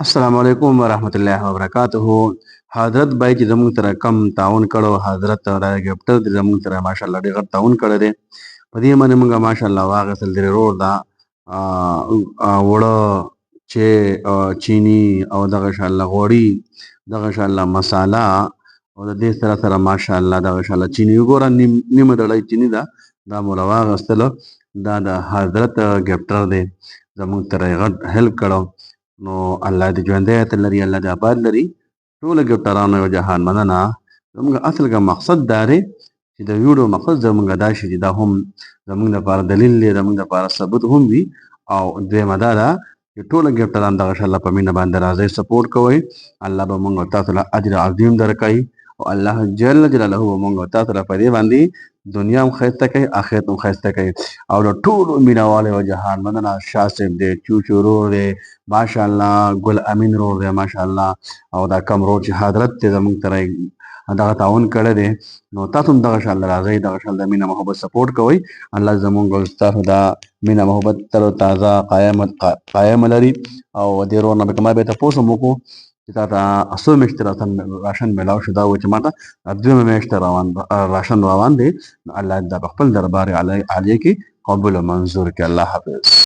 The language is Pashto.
السلام علیکم ورحمت الله وبرکاتہ. حضرت بھائی چې زموږ سره کم تعاون کړو، حضرت دا ګفټر د زموږ سره ماشاءالله ډېر غټ تعاون کړی دی. په دې باندې موږ ماشاءالله واخیستل د رور دا وړه چې چینی او دغه انشاءالله غوړي، دغه انشاءالله مساله او د دې سره سره ماشاءالله دغه انشاءالله چینی وګوره نیمه ډړۍ چینی ده، دا مو راواخیستله. دا د حضرت ګفټر دی، زموږ سره یې غټ هیلپ کړو. نو الله دې ژوندی عطر لري، الله دې آباد لري. ټولو ګفټرانو یو جهان مننه. زموږ اصل کې مقصد دا دی چې د ویډیو مقصد زموږ دا شي چې دا هم زموږ لپاره دلیل دی، زموږ لپاره ثبوت هم وي. او دویمه دا ده چې ټوله ګفټران دغه انشاءالله په مینه باندې راځئ، سپورټ کوئ. الله به موږ او تاسو له اجر عظیم درکوي او الله جل جلاله به موږ او تاسو له په دې باندې دنیا هم ښایسته کوي، آخرت هم ښایسته کوي. او له ټولو مینهوالو یو جهان مننه. شاه صاحب دی، چوچو ورور دی، ماشاءالله ګل امین رور دی ماشاءالله، او دا کم رور چې حضرت دی زموږ سره دغه تعاون کړی دی. نو تاسو هم دغه انشاءالله راځئ، دغه انشاءالله مینه محبت سپورټ کوئ. الله زموږ او ستاسو دا مینه محبت تر تازه قایم لري. او دې رور نه به ما بیا تپوس هم وکړو چې تا ته څو میاشتې راشن میلاو شو. دا و چې ما ته دویمه میاشته راشن روان دی. الله دا په خپل دربار عالیه کې قبول او منظور کړي. الله حافظ.